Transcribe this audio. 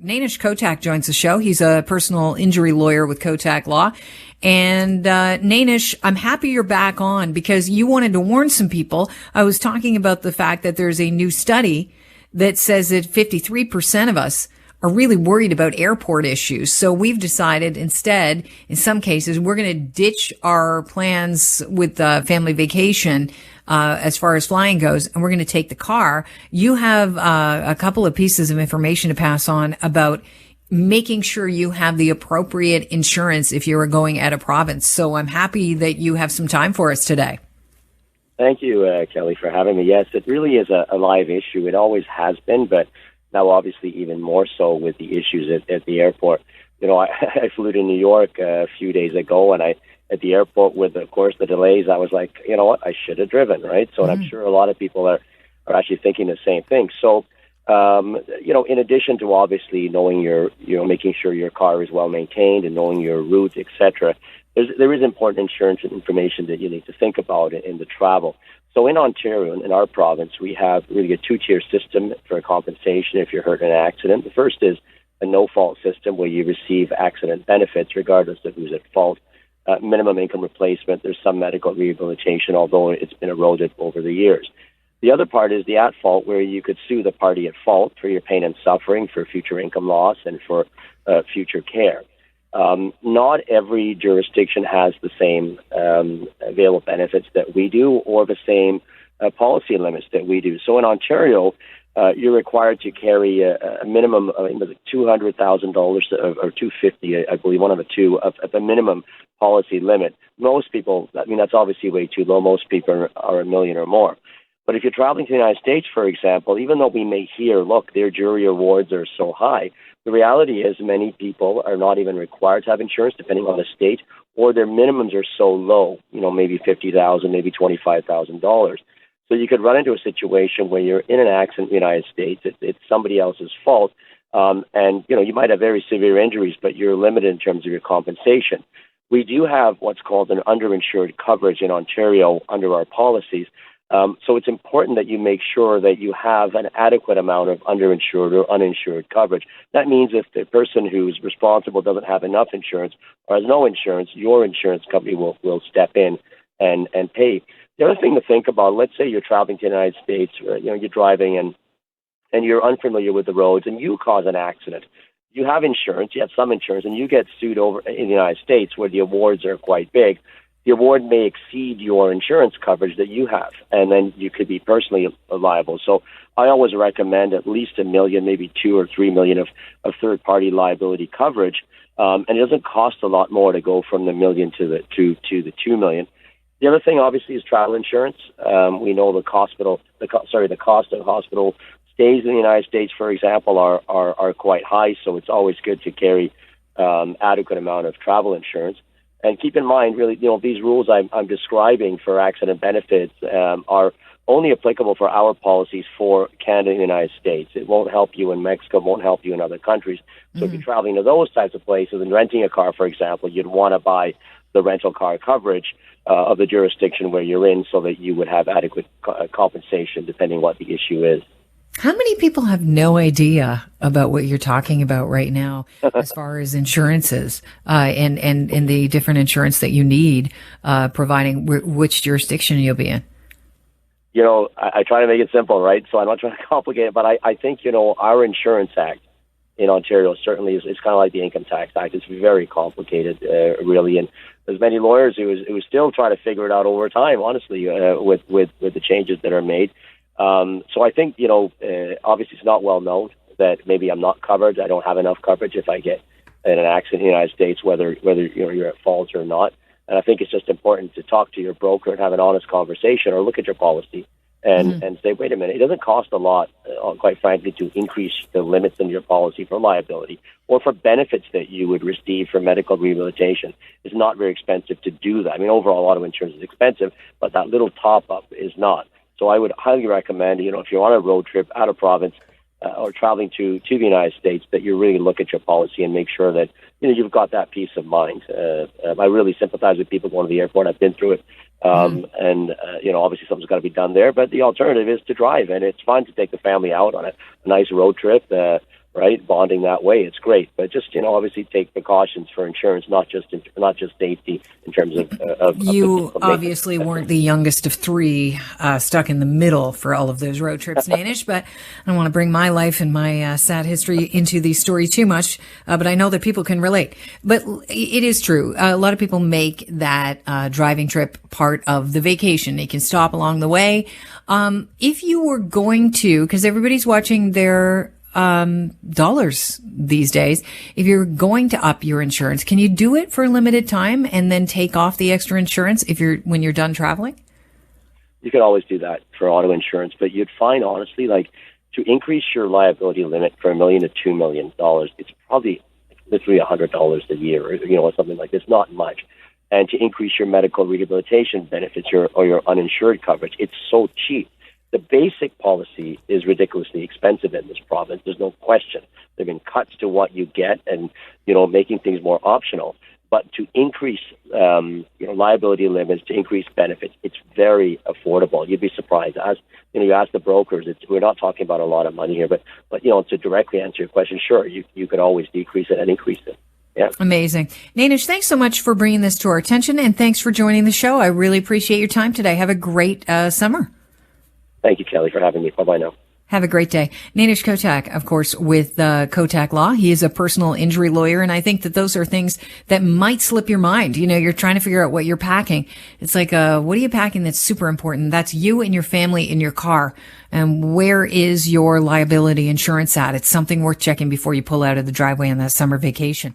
Nainish Kotak joins the show. He's a personal injury lawyer with Kotak Law. And Nainish, I'm happy you're back on because you wanted to warn some people. I was talking about the fact that there's a new study that says that 53% of us are really worried about airport issues. So we've decided instead, in some cases, we're going to ditch our plans with family vacation as far as flying goes, and we're going to take the car. You have a couple of pieces of information to pass on about making sure you have the appropriate insurance if you are going out of province. So I'm happy that you have some time for us today. Thank you, Kelly, for having me. Yes, it really is a live issue. It always has been, but now obviously even more so with the issues at the airport. You know, I flew to New York a few days ago, and at the airport with, of course, the delays, I was like, you know what, I should have driven, right? So I'm sure a lot of people are actually thinking the same thing. So, you know, in addition to obviously knowing making sure your car is well maintained and knowing your route, etc., there is important insurance and information that you need to think about in the travel. So in Ontario, in our province, we have really a two-tier system for compensation if you're hurt in an accident. The first is a no-fault system where you receive accident benefits regardless of who's at fault. Minimum income replacement, there's some medical rehabilitation, although it's been eroded over the years. The other part is the at-fault, where you could sue the party at fault for your pain and suffering, for future income loss, and for future care. Not every jurisdiction has the same available benefits that we do or the same policy limits that we do. So in Ontario, you're required to carry a minimum of $200,000 or $250,000, I believe, one of the two, of the minimum policy limit. Most people, I mean, that's obviously way too low. Most people are $1 million or more. But if you're traveling to the United States, for example, even though we may hear, look, their jury awards are so high, the reality is many people are not even required to have insurance, depending on the state, or their minimums are so low, you know, maybe $50,000, maybe $25,000. So you could run into a situation where you're in an accident in the United States, it's somebody else's fault, and, you know, you might have very severe injuries, but you're limited in terms of your compensation. We do have what's called an underinsured coverage in Ontario under our policies. So it's important that you make sure that you have an adequate amount of underinsured or uninsured coverage. That means if the person who's responsible doesn't have enough insurance or has no insurance, your insurance company will step in and pay. The other thing to think about, let's say you're traveling to the United States, or, you know, you're driving and you're unfamiliar with the roads and you cause an accident. You have insurance, you have some insurance, and you get sued over in the United States where the awards are quite big. The award may exceed your insurance coverage that you have, and then you could be personally liable. So I always recommend at least $1 million, maybe $2 or $3 million of third-party liability coverage, and it doesn't cost a lot more to go from the $1 million to the $2 million. The other thing, obviously, is travel insurance. We know the cost of hospital stays in the United States, for example, are quite high, so it's always good to carry adequate amount of travel insurance. And keep in mind, really, you know, these rules I'm describing for accident benefits are only applicable for our policies for Canada and the United States. It won't help you in Mexico, won't help you in other countries. So if you're traveling to those types of places and renting a car, for example, you'd want to buy the rental car coverage of the jurisdiction where you're in so that you would have adequate compensation depending what the issue is. How many people have no idea about what you're talking about right now as far as insurances and the different insurance that you need, providing which jurisdiction you'll be in? You know, I try to make it simple, right? So I'm not trying to complicate it, but I think, you know, our Insurance Act in Ontario certainly is kind of like the Income Tax Act. It's very complicated, really, and there's many lawyers who still try to figure it out over time, honestly, with the changes that are made. So I think, you know, obviously it's not well known that maybe I'm not covered. I don't have enough coverage if I get in an accident in the United States, whether you know, you're at fault or not. And I think it's just important to talk to your broker and have an honest conversation, or look at your policy and say, wait a minute, it doesn't cost a lot, quite frankly, to increase the limits in your policy for liability or for benefits that you would receive for medical rehabilitation. It's not very expensive to do that. I mean, overall, auto insurance is expensive, but that little top-up is not. So I would highly recommend, you know, if you're on a road trip out of province or traveling to the United States, that you really look at your policy and make sure that, you know, you've got that peace of mind. I really sympathize with people going to the airport. I've been through it. And, you know, obviously something's got to be done there. But the alternative is to drive. And it's fun to take the family out on a nice road trip. right? Bonding that way, it's great. But just, obviously take precautions for insurance, not just safety in terms of you obviously weren't the youngest of three stuck in the middle for all of those road trips, Nainish, but I don't want to bring my life and my sad history into these stories too much, but I know that people can relate. But it is true. A lot of people make that driving trip part of the vacation. They can stop along the way. If you were going to, because everybody's watching their dollars these days. If you're going to up your insurance, can you do it for a limited time and then take off the extra insurance when you're done traveling? You could always do that for auto insurance, but you'd find, honestly, like, to increase your liability limit from $1 million to $2 million, it's probably literally $100 a year, or something like this. Not much. And to increase your medical rehabilitation benefits or your uninsured coverage, it's so cheap. The basic policy is ridiculously expensive in this province. There's no question. There have been cuts to what you get and, making things more optional. But to increase, liability limits, to increase benefits, it's very affordable. You'd be surprised. You ask the brokers, we're not talking about a lot of money here, but to directly answer your question, sure, you could always decrease it and increase it. Yeah. Amazing. Nainish, thanks so much for bringing this to our attention, and thanks for joining the show. I really appreciate your time today. Have a great summer. Thank you, Kelly, for having me. Bye-bye now. Have a great day. Nainish Kotak, of course, with Kotak Law. He is a personal injury lawyer, and I think that those are things that might slip your mind. You're trying to figure out what you're packing. It's like, what are you packing that's super important? That's you and your family in your car. And where is your liability insurance at? It's something worth checking before you pull out of the driveway on that summer vacation.